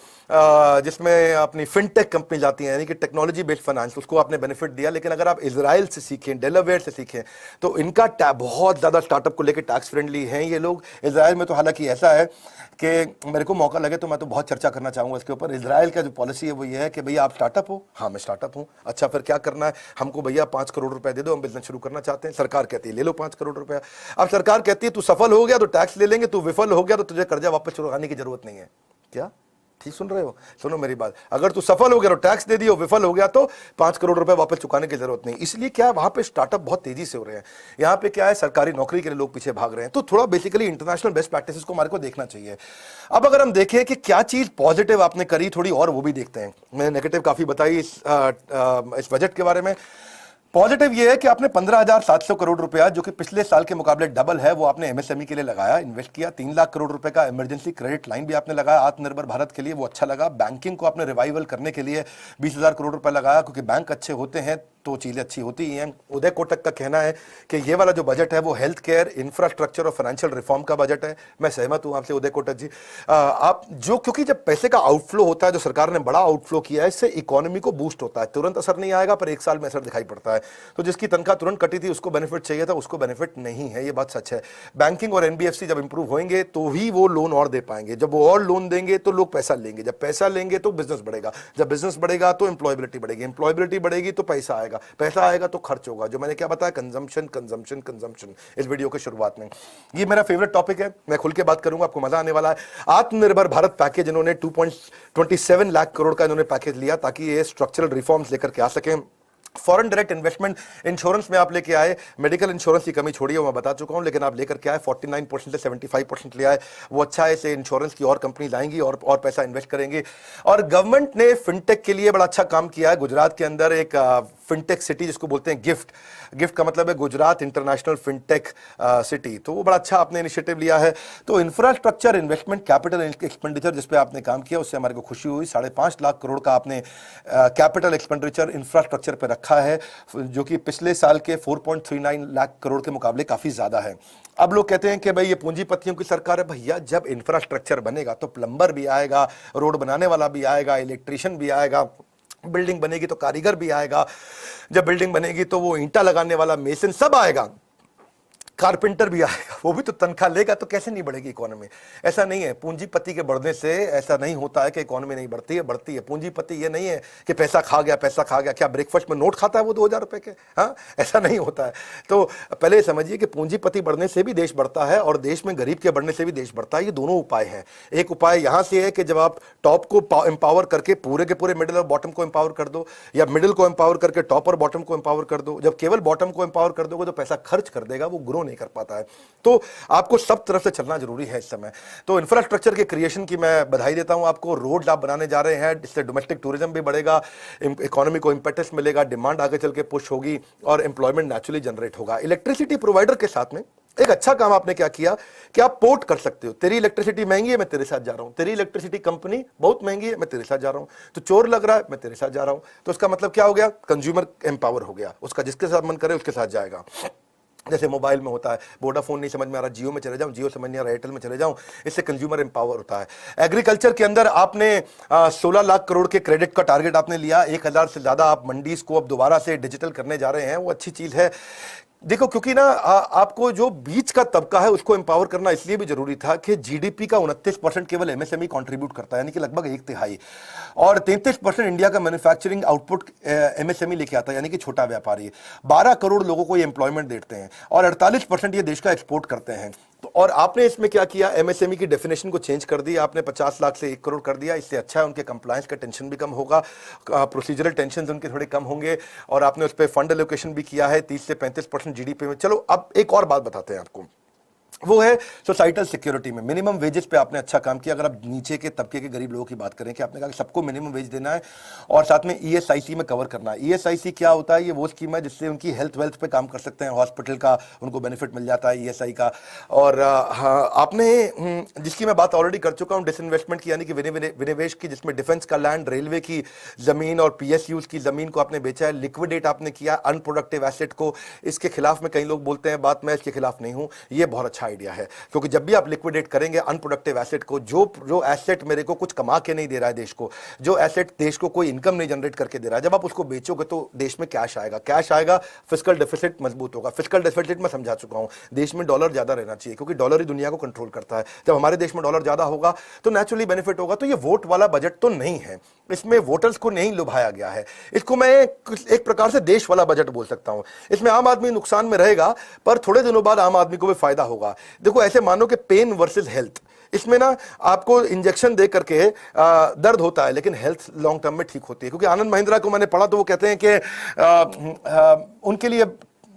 जिसमें अपनी फिनटेक कंपनी जाती है, यानी कि टेक्नोलॉजी बेस्ड फाइनेंस, उसको आपने बेनिफिट दिया। लेकिन अगर आप इजराइल से सीखें, डेलावेयर से सीखें, तो इनका बहुत ज्यादा स्टार्टअप को लेकर टैक्स फ्रेंडली हैं ये लोग। इजराइल में तो हालांकि ऐसा है कि मेरे को मौका लगे तो मैं तो बहुत चर्चा करना चाहूंगा इसके ऊपर। इजराइल का जो पॉलिसी है वो ये है कि भैया आप स्टार्टअप हो, हाँ मैं स्टार्टअप हूं, अच्छा फिर क्या करना है हमको, भैया 5 करोड़ रुपए दे दो, हम बिजनेस शुरू करना चाहते हैं। सरकार कहती है ले लो 5 करोड़ रुपया। अब सरकार कहती है तू सफल हो गया तो टैक्स ले लेंगे, तू विफल हो गया तो तुझे कर्जा वापस चुकाने की जरूरत नहीं है। क्या ठीक सुन रहे हो? सुनो मेरी बात, अगर तू सफल हो गया तो टैक्स दे दियो, विफल हो गया तो 5 करोड़ रुपए वापस चुकाने की जरूरत नहीं। इसलिए क्या वहां पे स्टार्टअप बहुत तेजी से हो रहे हैं। यहाँ पे क्या है, सरकारी नौकरी के लिए लोग पीछे भाग रहे हैं। तो थोड़ा बेसिकली इंटरनेशनल बेस्ट प्रैक्टिसेस को हमारे को देखना चाहिए। अब अगर हम देखें कि क्या चीज पॉजिटिव आपने करी थोड़ी और, वो भी देखते हैं। मैंने नेगेटिव काफी बताई इस बजट के बारे में। पॉजिटिव ये है कि आपने 15,700 करोड़ रुपया, जो कि पिछले साल के मुकाबले डबल है, वो आपने एमएसएमई के लिए लगाया, इन्वेस्ट किया। 3 लाख करोड़ रुपए का इमरजेंसी क्रेडिट लाइन भी आपने लगाया आत्मनिर्भर भारत के लिए, वो अच्छा लगा। बैंकिंग को आपने रिवाइवल करने के लिए 20,000 करोड़ रुपए लगाया, क्योंकि बैंक अच्छे होते हैं तो चीजें अच्छी होती ही हैं। उदय कोटक का कहना है कि ये वाला जो बजट है वो हेल्थ केयर, इंफ्रास्ट्रक्चर और फाइनेंशियल रिफॉर्म का बजट है। मैं सहमत हूं आपसे उदय कोटक जी। आप जो, क्योंकि जब पैसे का आउटफ्लो होता है, जो सरकार ने बड़ा आउटफ्लो किया है, इससे इकोनॉमी को बूस्ट होता है। तुरंत असर नहीं आएगा पर 1 साल में असर दिखाई पड़ता है। तो जिसकी तनख्वाह तुरंत कटी थी उसको बेनिफिट चाहिए था, उसको बेनिफिट नहीं है, ये बात सच है। बैंकिंग और एनबीएफसी जब इंप्रूव होंगे तो ही वो लोन और दे पाएंगे। जब वो और लोन देंगे तो लोग पैसा लेंगे, जब पैसा लेंगे तो बिजनेस बढ़ेगा, जब बिजनेस बढ़ेगा तो एम्प्लॉयबिलिटी बढ़ेगी, एम्प्लॉयबिलिटी बढ़ेगी तो पैसा आएगा, पैसा आएगा तो खर्च होगा। जो मैंने क्या बताया, कंजम्पशन कंजम्पशन कंजम्पशन, इस वीडियो के शुरुआत में। ये मेरा फेवरेट टॉपिक है, मैं खुल के बात करूंगा, आपको मजा आने वाला है। आत्मनिर्भर भारत पैकेज, इन्होंने 2.27 लाख करोड़ का इन्होंने पैकेज लिया ताकि ये स्ट्रक्चरल रिफॉर्म्स लेकर के आ सकें। फॉरेन डायरेक्ट इन्वेस्टमेंट इंश्योरेंस में आप लेके आए, मेडिकल इंश्योरेंस की कमी छोड़ी है, वो मैं बता चुका हूं, लेकिन आप लेकर के आए 49% से 75% ले आए, वो अच्छा है। इसे इंश्योरेंस की और कंपनीज आएंगी और पैसा इन्वेस्ट करेंगे। और गवर्नमेंट ने फिनटेक के लिए बड़ा अच्छा काम किया है। गुजरात के अंदर एक फिनटेक सिटी जिसको बोलते हैं गिफ्ट का मतलब है गुजरात इंटरनेशनल फिनटेक सिटी, तो वो बड़ा अच्छा आपने इनिशिएटिव लिया है। तो इंफ्रास्ट्रक्चर इन्वेस्टमेंट कैपिटल एक्सपेंडिचर जिस पे आपने काम किया उससे हमारे को खुशी हुई। 5.5 लाख करोड़ का आपने कैपिटल एक्सपेंडिचर इंफ्रास्ट्रक्चर पे रखा है, जो कि पिछले साल के 4.39 लाख करोड़ के मुकाबले काफी ज्यादा है। अब लोग कहते हैं कि भाई ये पूंजीपतियों की सरकार है। भैया जब इंफ्रास्ट्रक्चर बनेगा तो प्लम्बर भी आएगा, रोड बनाने वाला भी आएगा, इलेक्ट्रिशियन भी आएगा, बिल्डिंग बनेगी तो कारीगर भी आएगा, जब बिल्डिंग बनेगी तो वो ईंटा लगाने वाला मेसन सब आएगा, कारपेंटर भी आएगा, वो भी तो तनख्वाह लेगा, तो कैसे नहीं बढ़ेगी इकोनॉमी? ऐसा नहीं है, पूंजीपति के बढ़ने से ऐसा नहीं होता है कि इकोनॉमी नहीं बढ़ती है, बढ़ती है। पूंजीपति ये नहीं है कि पैसा खा गया, क्या ब्रेकफास्ट में नोट खाता है वो 2000 रुपए के? हाँ, ऐसा नहीं होता है। तो पहले समझिए कि पूंजीपति बढ़ने से भी देश बढ़ता है और देश में गरीब के बढ़ने से भी देश बढ़ता है। ये दोनों उपाय हैं। एक उपाय यहां से है कि जब आप टॉप को एम्पावर करके पूरे के पूरे मिडिल और बॉटम को एम्पावर कर दो, या मिडिल को एम्पावर करके टॉप और बॉटम को एम्पावर कर दो। जब केवल बॉटम को एम्पावर कर दोगे तो पैसा खर्च कर देगा, वो ग्रो नहीं कर पाता है। तो आपको सब तरफ से चलना जरूरी है इस समय। तो इंफ्रास्ट्रक्चर के क्रिएशन की मैं बधाई देता हूं आपको। रोड आप बनाने जा रहे हैं, इससे डोमेस्टिक टूरिज्म भी बढ़ेगा, इकोनॉमी को इंपेटस मिलेगा, डिमांड आगे चल के पुश होगी और एम्प्लॉयमेंट नेचुरली जनरेट होगा। इलेक्ट्रिसिटी प्रोवाइडर के साथ में एक अच्छा काम आपने क्या किया कि आप पोर्ट कर सकते हो। तेरी इलेक्ट्रिसिटी महंगी है, मैं तेरे साथ जा रहा हूं। तेरी इलेक्ट्रिसिटी कंपनी बहुत महंगी है, मैं तेरे साथ जा रहा हूं। तो चोर लग रहा है, मैं तेरे साथ जा रहा हूं। तो उसका मतलब क्या हो गया? कंज्यूमर एम्पावर हो गया, उसका जिसके साथ मन करे उसके साथ जाएगा। जैसे मोबाइल में होता है, वोडाफोन नहीं समझ में आ रहा, जियो में चले जाऊं, जियो समझ नहीं आ रहा, एयरटेल में चले जाऊं, इससे कंज्यूमर एम्पावर होता है। एग्रीकल्चर के अंदर आपने 16 लाख करोड़ के क्रेडिट का टारगेट आपने लिया। 1000 से ज्यादा आप मंडीज को अब दोबारा से डिजिटल करने जा रहे हैं, वो अच्छी चीज है। देखो, क्योंकि ना आपको जो बीच का तबका है उसको एम्पावर करना इसलिए भी जरूरी था कि जीडीपी का 29% केवल एमएसएमई कंट्रीब्यूट करता है, यानी कि लगभग 1/3, और 33% इंडिया का मैन्युफैक्चरिंग आउटपुट एमएसएमई लेके आता है, यानी कि छोटा व्यापारी। 12 करोड़ लोगों को ये एम्प्लॉयमेंट देते हैं और 48% ये देश का एक्सपोर्ट करते हैं। तो और आपने इसमें क्या किया? एमएसएमई की डेफिनेशन को चेंज कर दिया आपने, 50 लाख से 1 करोड़ कर दिया। इससे अच्छा है, उनके कंप्लायंस का टेंशन भी कम होगा, प्रोसीजरल टेंशन उनके थोड़े कम होंगे, और आपने उस पर फंड एलोकेशन भी किया है 30 से 35% जीडीपी में। चलो अब एक और बात बताते हैं आपको, वो है सोसाइटल सिक्योरिटी में मिनिमम वेजेस पे आपने अच्छा काम किया। अगर आप नीचे के तबके के गरीब लोगों की बात करें कि आपने कहा कि सबको मिनिमम वेज देना है और साथ में ईएसआईसी में कवर करना है। ईएसआईसी क्या होता है? ये वो स्कीम है जिससे उनकी हेल्थ वेल्थ पे काम कर सकते हैं, हॉस्पिटल का उनको बेनिफिट मिल जाता है ईएसआई का। और हाँ, आपने जिसकी मैं बात ऑलरेडी कर चुका हूँ, डिसइन्वेस्टमेंट की, यानी कि विनिवेश की, जिसमें डिफेंस का लैंड, रेलवे की जमीन और पीएसयूज की जमीन को आपने बेचा है। लिक्विडेट आपने किया अनप्रोडक्टिव एसेट को। इसके खिलाफ में कई लोग बोलते हैं बात, मैं इसके खिलाफ नहीं हूं, ये बहुत अच्छा आइडिया है, क्योंकि जब भी आप लिक्विडेट करेंगे अनप्रोडक्टिव एसेट को, जो एसेट मेरे को कुछ कमा के नहीं दे रहा है देश को, जो एसेट देश को कोई इनकम नहीं जनरेट करके दे रहा है, जब आप उसको बेचोगे तो देश में कैश आएगा, फिस्कल डेफिसिट मजबूत होगा। फिस्कल डेफिसिट मैं समझा चुका हूं, देश में डॉलर ज्यादा रहना चाहिए, क्योंकि डॉलर ही दुनिया को कंट्रोल करता है। जब हमारे देश में डॉलर ज्यादा होगा तो नेचुरली बेनिफिट होगा। तो ये वोट वाला बजट तो नहीं है, इसमें वोटर्स को नहीं लुभाया गया है। इसको मैं एक प्रकार से देश वाला बजट बोल सकता हूं। इसमें आम आदमी नुकसान में रहेगा, पर थोड़े दिनों बाद आम आदमी को भी फायदा होगा। देखो, ऐसे मानो कि पेन वर्सेस हेल्थ, इसमें ना आपको इंजेक्शन दे करके दर्द होता है, लेकिन हेल्थ लॉन्ग टर्म में ठीक होती है। क्योंकि आनंद महिंद्रा को मैंने पढ़ा तो वो कहते हैं कि उनके लिए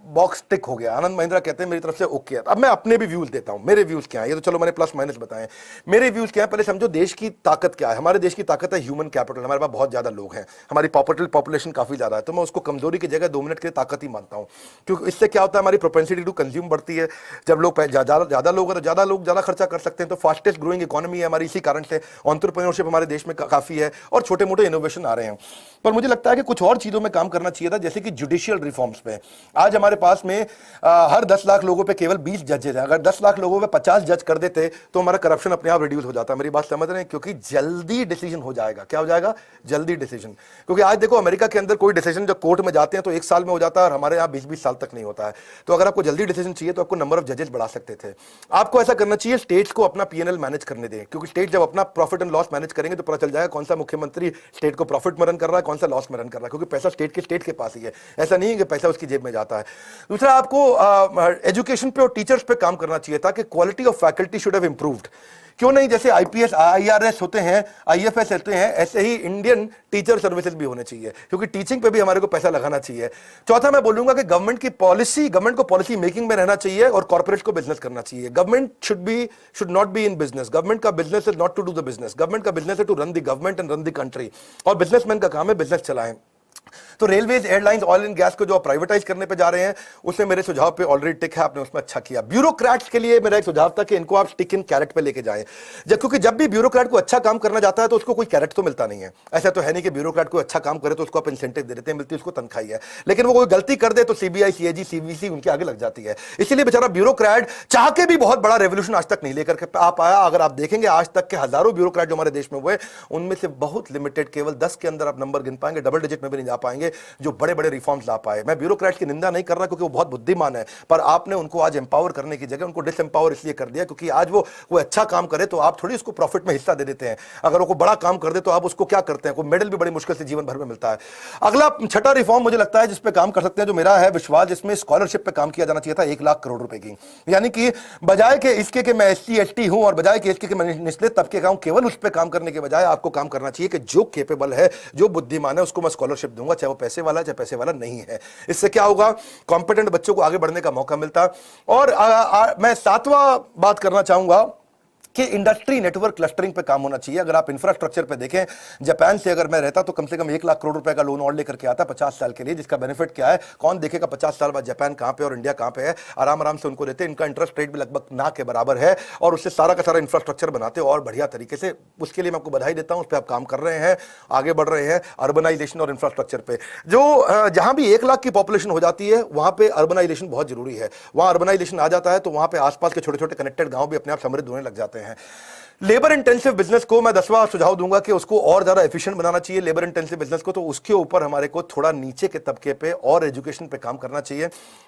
बॉक्स टिक हो गया। आनंद महिंद्रा कहते हैं मेरी तरफ से ओके है। अब मैं अपने भी व्यूज देता हूं, मेरे व्यूज क्या है, ये तो चलो मैंने प्लस माइनस बताए। मेरे व्यूज क्या है, पहले समझो देश की ताकत क्या है। हमारे देश की ताकत है ह्यूमन कैपिटल, हमारे पास बहुत ज्यादा लोग हैं, हमारी पॉपुलेशन काफी ज्यादा है। तो मैं उसको कमजोरी की जगह 2 मिनट के लिए ताकत ही मानता हूं, क्योंकि इससे क्या होता है, हमारी प्रोपेंसिटी टू कंज्यूम बढ़ती है। जब लोग ज्यादा लोग ज्यादा खर्चा कर सकते हैं, तो फास्टेस्ट ग्रोइंग इकोनॉमी है हमारी। इसी कारण से एंटरप्रेन्योरशिप हमारे देश में काफी है और छोटे मोटे इनोवेशन आ रहे हैं। पर मुझे लगता है कि कुछ और चीजों में काम करना चाहिए था, जैसे कि जुडिशियल रिफॉर्म्स पे। आज हमारे पास में हर 10 लाख लोगों पे केवल 20 जजेस हैं। अगर 10 लाख लोगों पे 50 जज कर देते तो हमारा करप्शन अपने आप रिड्यूस हो जाता। मेरी बात समझ रहे हैं? क्योंकि जल्दी डिसीजन हो जाएगा। क्या हो जाएगा? जल्दी डिसीजन। क्योंकि आज देखो, अमेरिका के अंदर कोई डिसीजन जब कोर्ट में जाते हैं तो 1 साल में हो जाता है, और हमारे यहाँ 20-20 साल तक नहीं होता है। तो अगर आपको जल्दी डिसीजन चाहिए तो आपको नंबर ऑफ जजेस बढ़ा सकते थे। आपको ऐसा करना चाहिए, स्टेट्स को अपना पीएनएल मैनेज करने दें, क्योंकि स्टेट जब अपना प्रॉफिट एंड लॉस मैनेज करेंगे तो पता चल जाएगा कौन सा मुख्यमंत्री स्टेट को प्रॉफिट में रन कर रहा है, कौन सा लॉस में रन कर रहा है, क्योंकि पैसा स्टेट के पास ही है। ऐसा नहीं है कि पैसा उसकी जेब में जाता है। दूसरा, आपको एजुकेशन पे और टीचर्स पे काम करना चाहिए था कि quality of faculty should have improved, क्यों नहीं जैसे आईपीएस आईआरएस होते हैं, आईएफएस होते हैं, ऐसे ही इंडियन टीचर सर्विसेज भी होने चाहिए, क्योंकि टीचिंग पे भी हमारे को पैसा लगाना चाहिए। चौथा मैं बोलूंगा कि गवर्नमेंट को पॉलिसी मेकिंग में रहना चाहिए और कॉर्पोरेट को बिजनेस करना चाहिए। Government should not be in business. Government का business is not to do the business, government का बिजनेस है to run the government and run the country, और बिजनेसमैन का काम है बिजनेस चलाएं। तो railways, airlines, oil and gas को जो प्राइवेटाइज करने पे जा रहे हैं, उसमें मेरे सुझाव पे ऑलरेडी टिक है, आपने उसमें अच्छा किया। ब्यूरोक्रेट्स के लिए मेरा एक सुझाव था कि इनको आप टिक इन कैरेट पे लेके जाएं, क्योंकि जब भी ब्यूरोक्रेट को अच्छा काम करना जाता है तो उसको कोई कैरेट तो मिलता नहीं है। ऐसा तो है नहीं कि ब्यूरोक्रेट को अच्छा काम करे तो उसको आप इंसेंटिव दे देते हैं, मिलती है उसको तनख्वाही है, लेकिन वो कोई गलती कर दे तो सीबीआई, सीएजी, सीवीसी उनके आगे लग जाती है। इसलिए बेचारा ब्यूरोक्रेट चाह के भी बहुत बड़ा रेवोल्यूशन आज तक नहीं लेकर के आ पाया। अगर आप देखेंगे आज तक के हजारों ब्यूरोक्रेट जो हमारे देश में हुए, उनमें से बहुत लिमिटेड, केवल 10 के अंदर आप नंबर गिन पाएंगे, डबल डिजिट में भी नहीं जा पाएंगे, जो बड़े बड़े रिफॉर्म्स ला पाए। मैं ब्यूरोक्रेट्स की निंदा नहीं कर रहा क्योंकि वो बहुत बुद्धिमान है, पर आपने उनको आज एम्पावर करने की जगह उनको डिसएम्पावर इसलिए कर दिया क्योंकि आज वो कोई अच्छा काम करे तो आप थोड़ी उसको प्रॉफिट में हिस्सा दे देते हैं, अगर वो कोई बड़ा काम कर दे तो आप उसको क्या करते हैं, कोई मेडल भी बड़ी मुश्किल से जीवन भर में मिलता है। अगला छठा रिफॉर्म मुझे लगता है जिस पे काम कर सकते हैं, जो मेरा है विश्वास, जिसमें स्कॉलरशिप पे काम किया जाना चाहिए था 1 लाख करोड़ रुपए की। यानी कि बजाय के इसके कि मैं एससी एसटी हूं और बजाय के इसके कि मैं निचले तबके का हूं, केवल उस पर काम करने के बजाय आपको काम करना चाहिए कि जो कैपेबल है, जो बुद्धिमान है, उसको मैं स्कॉलरशिप दूंगा, चाहे वो पैसे वाला चाहे पैसे वाला नहीं है। इससे क्या होगा, कॉम्पिटेंट बच्चों को आगे बढ़ने का मौका मिलता। और मैं 7वां बात करना चाहूंगा कि इंडस्ट्री नेटवर्क क्लस्टरिंग पे काम होना चाहिए। अगर आप इंफ्रास्ट्रक्चर पे देखें, जापान से अगर मैं रहता तो कम से कम 1 लाख करोड़ रुपए का लोन और लेकर के आता 50 साल के लिए, जिसका बेनिफिट क्या है, कौन देखेगा 50 साल बाद जापान कहां पे और इंडिया कहां पे है। आराम आराम से उनको देते, इनका इंटरेस्ट रेट भी लगभग ना के बराबर है, और उससे सारा का सारा इंफ्रास्ट्रक्चर बनाते और बढ़िया तरीके से। उसके लिए मैं आपको बधाई देता हूं, उस पर आप काम कर रहे हैं, आगे बढ़ रहे हैं अर्बनाइजेशन और इंफ्रास्ट्रक्चर पे। जो जहां भी 1 लाख की पॉपुलेशन हो जाती है वहां पे अर्बनाइजेशन बहुत जरूरी है। वहां अर्बनाइजेशन आ जाता है तो वहां पे आसपास के छोटे छोटे कनेक्टेड गांव भी अपने आप समृद्ध होने लग जाते हैं। लेबर इंटेंसिव बिजनेस को मैं 10वां सुझाव दूंगा कि उसको और ज्यादा एफिशिएंट बनाना चाहिए लेबर इंटेंसिव बिजनेस को, तो उसके ऊपर हमारे को थोड़ा नीचे के तबके पे और एजुकेशन पे काम करना चाहिए।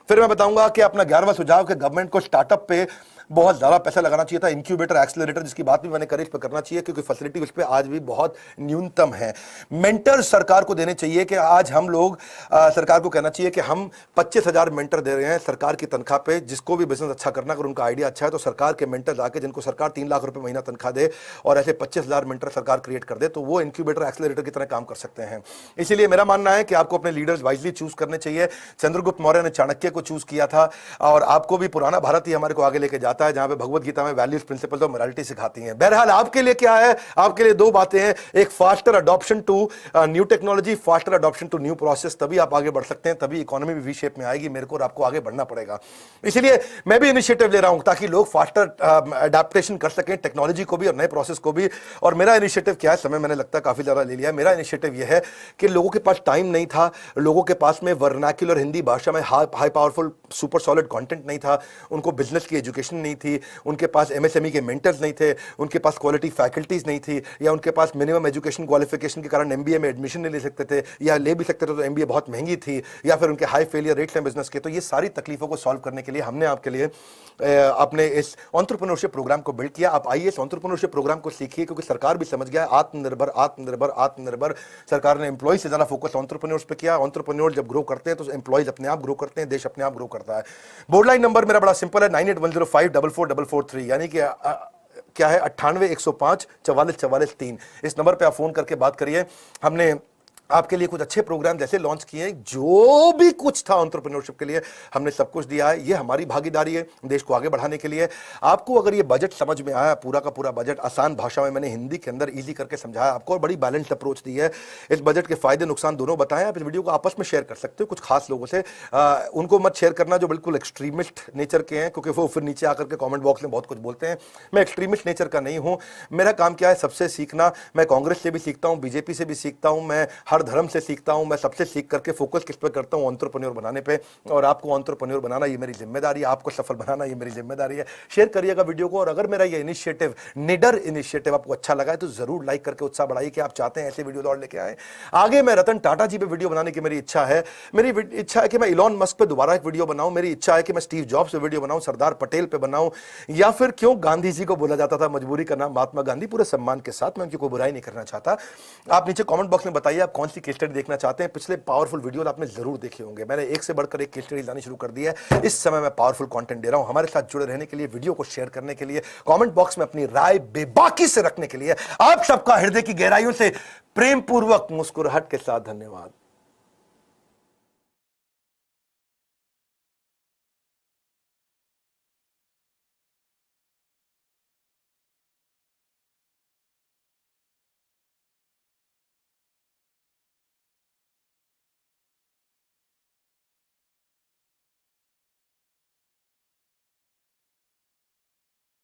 फिर मैं बताऊंगा कि अपना 11वां सुझाव कि गवर्नमेंट को स्टार्टअप पे बहुत ज्यादा पैसा लगाना चाहिए था, इंक्यूबेटर, एक्सेलरेटर, जिसकी बात भी मैंने करी, इस पर करना चाहिए क्योंकि फैसिलिटी उस पर आज भी बहुत न्यूनतम है। मेंटर सरकार को देने चाहिए कि आज हम लोग सरकार को कहना चाहिए कि हम 25,000 मेंटर दे रहे हैं सरकार की तनख्वाह पे। जिसको भी बिजनेस अच्छा करना, अगर उनका आइडिया अच्छा है तो सरकार के मेंटर आके, जिनको सरकार 3 लाख रुपए महीना तनख्वाह दे और ऐसे 25,000 मेंटर सरकार क्रिएट कर दे, तो वो इंक्यूबेटर, एक्सेलरेटर की तरह काम कर सकते हैं। इसीलिए मेरा मानना है कि आपको अपने लीडर्स वाइजली चूज करने चाहिए। चंद्रगुप्त मौर्य ने चाणक्य को चूज किया था, और आपको भी पुराना भारत ही हमारे को आगे लेके जाता है, जहां पे भगवत गीता में वैल्यूज, प्रिंसिपल्स और मोरालिटी सिखाती हैं। बहरहाल आपके लिए क्या है, आपके लिए 2 बातें हैं, एक faster adoption to new technology, faster adoption to new process, तभी आप आगे बढ़ सकते हैं, तभी इकोनॉमी भी वी शेप में आएगी। मेरे को और आपको आगे बढ़ना पड़ेगा। इसलिए मैं भी इनिशिएटिव ले रहा हूं ताकि लोग फास्टर अडैप्टेशन कर सकें, टेक्नोलॉजी को भी और नए प्रोसेस को भी। और मेरा इनिशिएटिव क्या है, समय मैंने लगता है काफी ज्यादा ले लिया है। मेरा इनिशिएटिव यह है कि लोगों के पास टाइम नहीं था, लोगों के पास में वर्नाक्युलर हिंदी भाषा में high powerful super solid content नहीं था, उनको बिजनेस की एजुकेशन नहीं थी, उनके पास एमएसएमई के मेंटर्स नहीं थे, उनके पास क्वालिटी फैकल्टीज नहीं थी, या उनके पास मिनिमम एजुकेशन क्वालिफिकेशन के कारण एमबीए में एडमिशन नहीं ले सकते थे, या ले भी सकते थे तो एमबीए बहुत महंगी थी, या फिर उनके हाई फेलियर रेट्स हैं बिजनेस के। तो ये सारी तकलीफों को सॉल्व करने के लिए हमने आपके लिए अपने इस एंटरप्रेन्योरशिप प्रोग्राम को बिल्ड किया। आप आइए इस एंटरप्रेन्योरशिप प्रोग्राम को सीखिए, क्योंकि सरकार भी समझ गया आत्मनिर्भर आत्मनिर्भर आत्मनिर्भर। सरकार ने एम्प्लॉय से ज्यादा फोकस एंटरप्रेन्योर्स पे किया। एंटरप्रेन्योर जब ग्रो करते हैं तो एम्प्लॉयज अपने आप ग्रो करते हैं, देश अपने आप ग्रो करता है। बोर्ड लाइन नंबर मेरा बड़ा सिंपल है, 9810544443, यानी कि क्या है 9810544443। इस नंबर पे आप फोन करके बात करिए। हमने आपके लिए कुछ अच्छे प्रोग्राम जैसे लॉन्च किए हैं, जो भी कुछ था एंटरप्रेन्योरशिप के लिए हमने सब कुछ दिया है। ये हमारी भागीदारी है देश को आगे बढ़ाने के लिए। आपको अगर ये बजट समझ में आया, पूरा का पूरा बजट आसान भाषा में मैंने हिंदी के अंदर इजी करके समझाया आपको, और बड़ी बैलेंस्ड अप्रोच दी है। इस बजट के फायदे नुकसान दोनों बताएं। आप इस वीडियो को आपस में शेयर कर सकते हो कुछ खास लोगों से। उनको मत शेयर करना जो बिल्कुल एक्सट्रीमिस्ट नेचर के हैं, क्योंकि वो फिर नीचे आकर के कॉमेंट बॉक्स में बहुत कुछ बोलते हैं। मैं एक्सट्रीमिस्ट नेचर का नहीं हूं। मेरा काम क्या है, सबसे सीखना। मैं कांग्रेस से भी सीखता हूं, बीजेपी से भी सीखता हूं, मैं हर धर्म से सीखता हूं। मैं सबसे सीख करके फोकस किस पे करता हूं, एंटरप्रेन्योर बनाने पे। और आपको एंटरप्रेन्योर बनाना ये मेरी जिम्मेदारी है, आपको सफल बनाना ये मेरी जिम्मेदारी है। शेयर करिएगा वीडियो को। और अगर मेरा ये इनिशिएटिव, निडर इनिशिएटिव आपको अच्छा लगा है तो जरूर लाइक करके उत्साह बढ़ाइए कि आप चाहते हैं ऐसे वीडियो और लेके आए। आगे मैं रतन टाटा जी पे वीडियो बनाने की मेरी इच्छा है। मेरी इच्छा है कि मैं इलॉन मस्क पे दोबारा एक वीडियो बनाऊं। मेरी इच्छा है कि मैं स्टीव जॉब्स पे वीडियो बनाऊं, सरदार पटेल पे बनाऊं, या फिर क्यों गांधी जी को बोला जाता था मजबूरी का नाम महात्मा गांधी, पूरे सम्मान के साथ। मैं उनकी कोई बुराई नहीं करना चाहता। आप नीचे कमेंट बॉक्स में बताइए आप कौन सी केस स्टडी देखना चाहते हैं, पिछले पावरफुल वीडियो आपने जरूर देखे होंगे। मैंने एक से बढ़कर एक केस स्टडी लानी शुरू कर दी है। इस समय मैं पावरफुल कंटेंट दे रहा हूं। हमारे साथ जुड़े रहने के लिए, वीडियो को शेयर करने के लिए, कमेंट बॉक्स में अपनी राय बेबाकी से रखने के लिए आप सबका हृदय की गहराइयों से प्रेम पूर्वक मुस्कुराहट के साथ धन्यवाद।